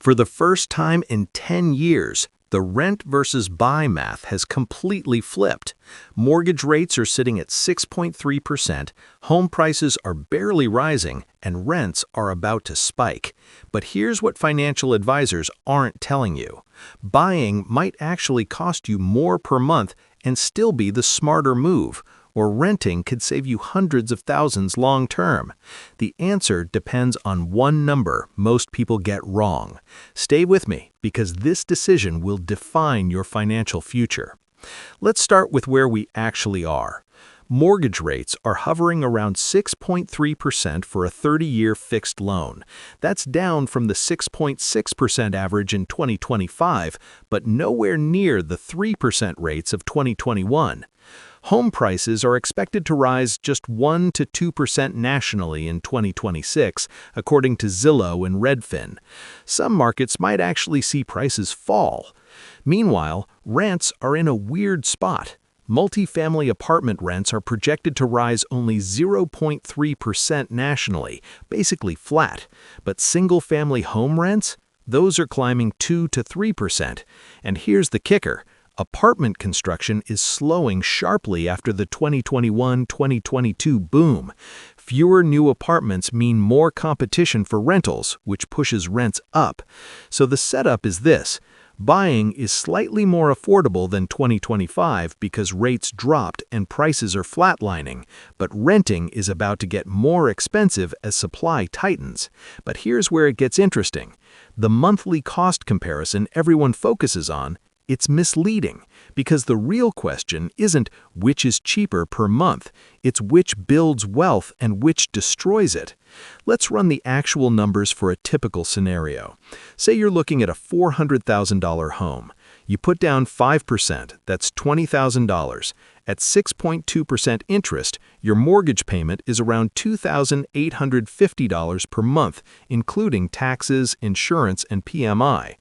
For the first time in 10 years, the rent versus buy math has completely flipped. Mortgage rates are sitting at 6.3%, home prices are barely rising, and rents are about to spike. But here's what financial advisors aren't telling you. Buying might actually cost you more per month and still be the smarter move, or renting could save you hundreds of thousands long term. The answer depends on one number most people get wrong. Stay with me, because this decision will define your financial future. Let's start with where we actually are. Mortgage rates are hovering around 6.3% for a 30-year fixed loan. That's down from the 6.6% average in 2025, but nowhere near the 3% rates of 2021. Home prices are expected to rise just 1 to 2% nationally in 2026, according to Zillow and Redfin. Some markets might actually see prices fall. Meanwhile, rents are in a weird spot. Multifamily apartment rents are projected to rise only 0.3% nationally, basically flat. But single-family home rents? Those are climbing 2 to 3%. And here's the kicker. Apartment construction is slowing sharply after the 2021-2022 boom. Fewer new apartments mean more competition for rentals, which pushes rents up. So the setup is this. Buying is slightly more affordable than 2025 because rates dropped and prices are flatlining, but renting is about to get more expensive as supply tightens. But here's where it gets interesting. The monthly cost comparison everyone focuses on, it's misleading, because the real question isn't which is cheaper per month, it's which builds wealth and which destroys it. Let's run the actual numbers for a typical scenario. Say you're looking at a $400,000 home. You put down 5%, that's $20,000. At 6.2% interest, your mortgage payment is around $2,850 per month, including taxes, insurance, and PMI.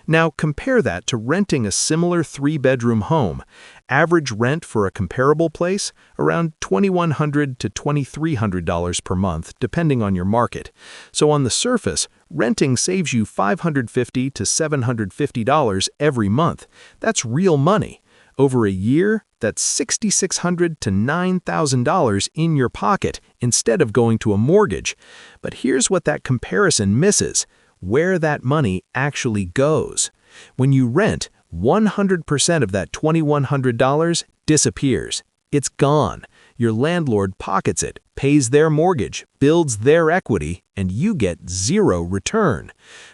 Now compare that to renting a similar 3-bedroom home. Average rent for a comparable place, around $2,100 to $2,300 per month, depending on your market. So on the surface, renting saves you $550 to $750 every month. That's real money. Over a year, that's $6,600 to $9,000 in your pocket instead of going to a mortgage. But here's what that comparison misses: where that money actually goes. When you rent, 100% of that $2,100 disappears. It's gone. Your landlord pockets it, pays their mortgage, builds their equity, and you get zero return.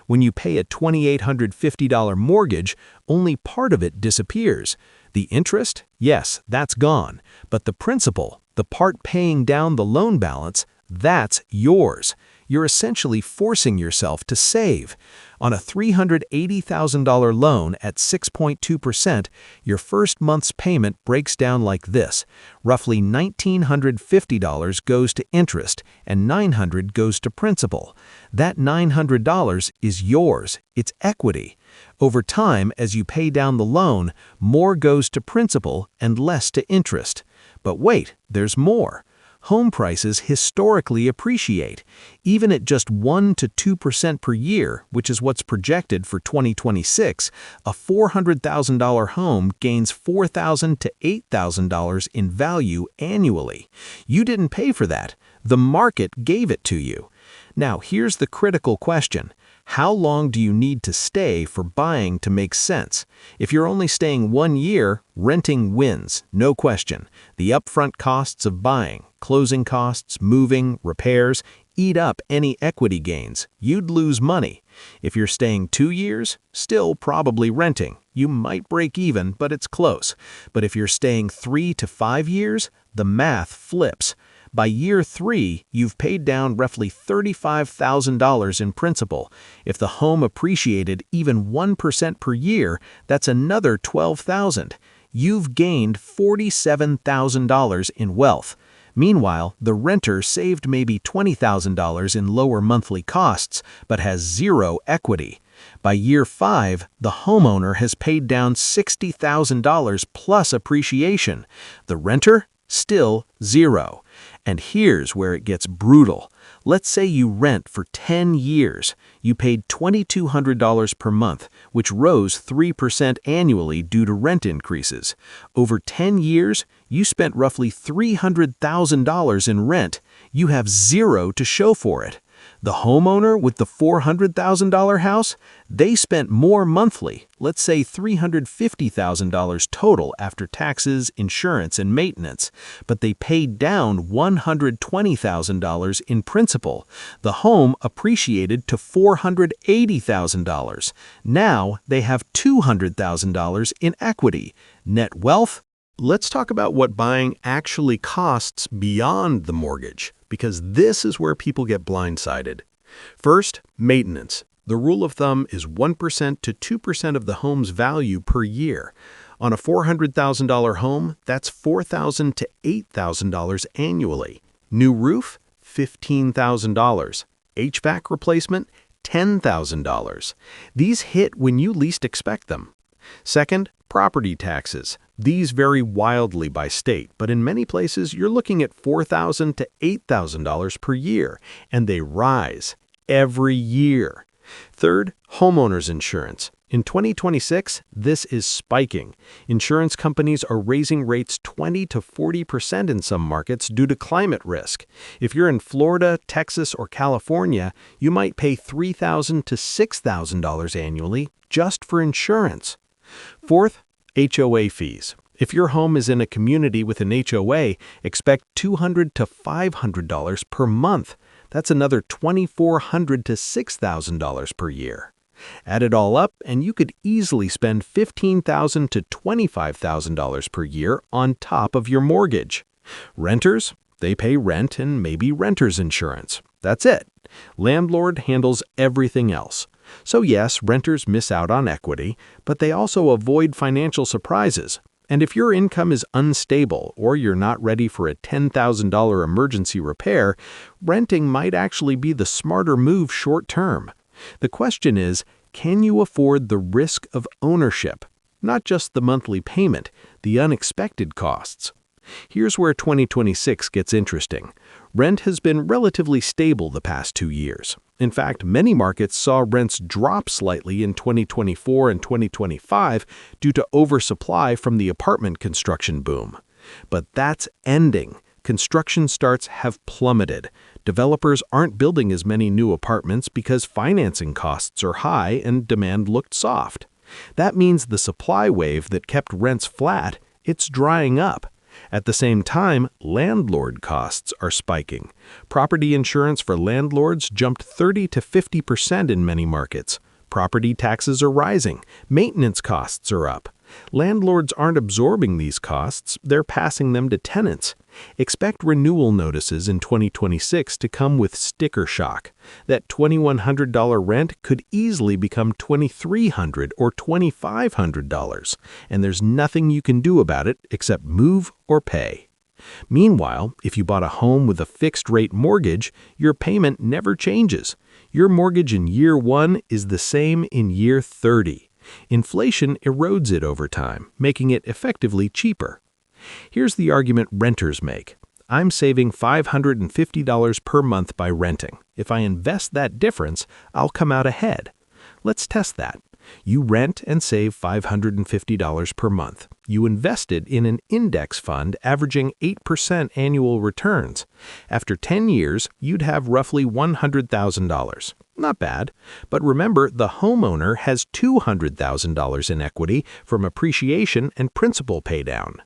When you pay a $2,850 mortgage, only part of it disappears. The interest? Yes, that's gone. But the principal, the part paying down the loan balance, that's yours. You're essentially forcing yourself to save. On a $380,000 loan at 6.2%, your first month's payment breaks down like this. Roughly $1,950 goes to interest and $900 goes to principal. That $900 is yours. It's equity. Over time, as you pay down the loan, more goes to principal and less to interest. But wait, there's more. Home prices historically appreciate. Even at just 1 to 2% per year, which is what's projected for 2026, a $400,000 home gains $4,000 to $8,000 in value annually. You didn't pay for that. The market gave it to you. Now, here's the critical question. How long do you need to stay for buying to make sense? If you're only staying 1 year, renting wins, no question. The upfront costs of buying, closing costs, moving, repairs, eat up any equity gains. You'd lose money. If you're staying 2 years, still probably renting. You might break even, but it's close. But if you're staying 3 to 5 years, the math flips. By year 3, you've paid down roughly $35,000 in principal. If the home appreciated even 1% per year, that's another $12,000. You've gained $47,000 in wealth. Meanwhile, the renter saved maybe $20,000 in lower monthly costs, but has zero equity. By year 5, the homeowner has paid down $60,000 plus appreciation. The renter? Still zero. And here's where it gets brutal. Let's say you rent for 10 years. You paid $2,200 per month, which rose 3% annually due to rent increases. Over 10 years, you spent roughly $300,000 in rent. You have zero to show for it. The homeowner with the $400,000 house, they spent more monthly, let's say $350,000 total after taxes, insurance, and maintenance, but they paid down $120,000 in principal. The home appreciated to $480,000. Now they have $200,000 in equity. Net wealth? Let's talk about what buying actually costs beyond the mortgage, because this is where people get blindsided. First, maintenance. The rule of thumb is 1% to 2% of the home's value per year. On a $400,000 home, that's $4,000 to $8,000 annually. New roof? $15,000. HVAC replacement? $10,000. These hit when you least expect them. Second, property taxes. These vary wildly by state, but in many places you're looking at $4,000 to $8,000 per year, and they rise every year. Third, homeowners insurance. In 2026, this is spiking. Insurance companies are raising rates 20 to 40% in some markets due to climate risk. If you're in Florida, Texas, or California, you might pay $3,000 to $6,000 annually just for insurance. Fourth, HOA fees. If your home is in a community with an HOA, expect $200 to $500 per month. That's another $2,400 to $6,000 per year. Add it all up, and you could easily spend $15,000 to $25,000 per year on top of your mortgage. Renters, they pay rent and maybe renter's insurance. That's it. Landlord handles everything else. So yes, renters miss out on equity, but they also avoid financial surprises. And if your income is unstable or you're not ready for a $10,000 emergency repair, renting might actually be the smarter move short term. The question is, can you afford the risk of ownership? Not just the monthly payment, the unexpected costs. Here's where 2026 gets interesting. Rent has been relatively stable the past 2 years. In fact, many markets saw rents drop slightly in 2024 and 2025 due to oversupply from the apartment construction boom. But that's ending. Construction starts have plummeted. Developers aren't building as many new apartments because financing costs are high and demand looked soft. That means the supply wave that kept rents flat, it's drying up. At the same time, landlord costs are spiking. Property insurance for landlords jumped 30 to 50% in many markets. Property taxes are rising. Maintenance costs are up. Landlords aren't absorbing these costs, they're passing them to tenants. Expect renewal notices in 2026 to come with sticker shock. That $2,100 rent could easily become $2,300 or $2,500, and there's nothing you can do about it except move or pay. Meanwhile, if you bought a home with a fixed-rate mortgage, your payment never changes. Your mortgage in year 1 is the same in year 30. Inflation erodes it over time, making it effectively cheaper. Here's the argument renters make. I'm saving $550 per month by renting. If I invest that difference, I'll come out ahead. Let's test that. You rent and save $550 per month. You invested in an index fund averaging 8% annual returns. After 10 years, you'd have roughly $100,000. Not bad. But remember, the homeowner has $200,000 in equity from appreciation and principal paydown.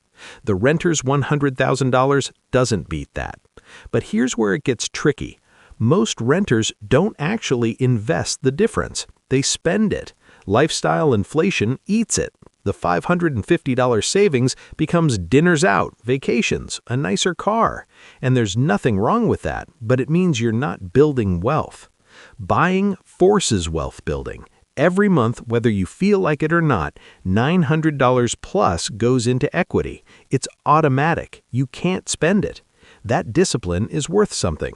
The renter's $100,000 doesn't beat that. But here's where it gets tricky. Most renters don't actually invest the difference. They spend it. Lifestyle inflation eats it. The $550 savings becomes dinners out, vacations, a nicer car. And there's nothing wrong with that, but it means you're not building wealth. Buying forces wealth building. Every month, whether you feel like it or not, $900 plus goes into equity. It's automatic. You can't spend it. That discipline is worth something.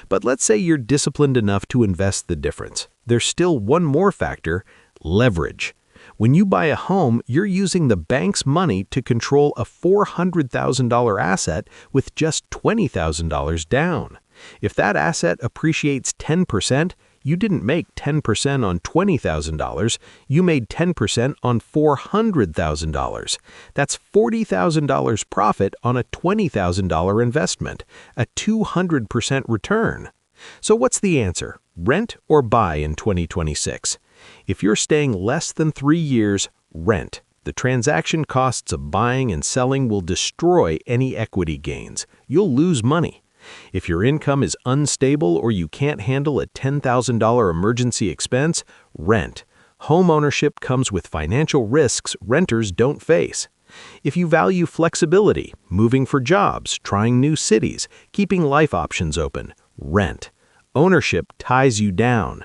But let's say you're disciplined enough to invest the difference. There's still one more factor: leverage. When you buy a home, you're using the bank's money to control a $400,000 asset with just $20,000 down. If that asset appreciates 10%, you didn't make 10% on $20,000, you made 10% on $400,000. That's $40,000 profit on a $20,000 investment, a 200% return. So what's the answer? Rent or buy in 2026? If you're staying less than 3 years, rent. The transaction costs of buying and selling will destroy any equity gains. You'll lose money. If your income is unstable or you can't handle a $10,000 emergency expense, rent. Homeownership comes with financial risks renters don't face. If you value flexibility, moving for jobs, trying new cities, keeping life options open, rent. Ownership ties you down.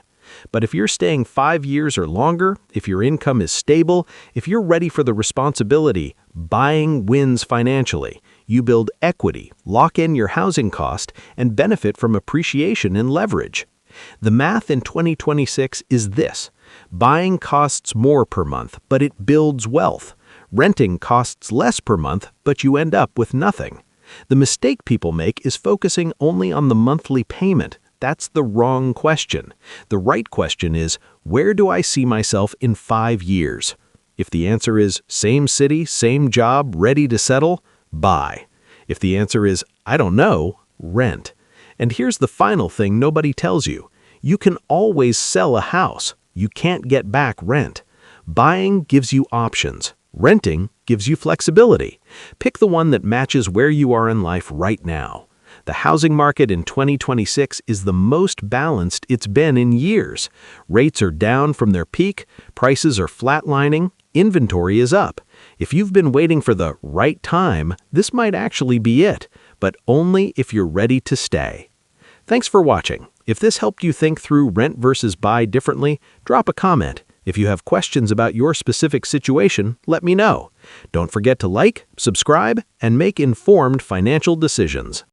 But if you're staying 5 years or longer, if your income is stable, if you're ready for the responsibility, buying wins financially. You build equity, lock in your housing cost, and benefit from appreciation and leverage. The math in 2026 is this. Buying costs more per month, but it builds wealth. Renting costs less per month, but you end up with nothing. The mistake people make is focusing only on the monthly payment. That's the wrong question. The right question is, where do I see myself in 5 years? If the answer is same city, same job, ready to settle, buy. If the answer is, I don't know, rent. And here's the final thing nobody tells you. You can always sell a house. You can't get back rent. Buying gives you options. Renting gives you flexibility. Pick the one that matches where you are in life right now. The housing market in 2026 is the most balanced it's been in years. Rates are down from their peak, prices are flatlining, inventory is up. If you've been waiting for the right time, this might actually be it, but only if you're ready to stay. Thanks for watching. If this helped you think through rent versus buy differently, drop a comment. If you have questions about your specific situation, let me know. Don't forget to like, subscribe, and make informed financial decisions.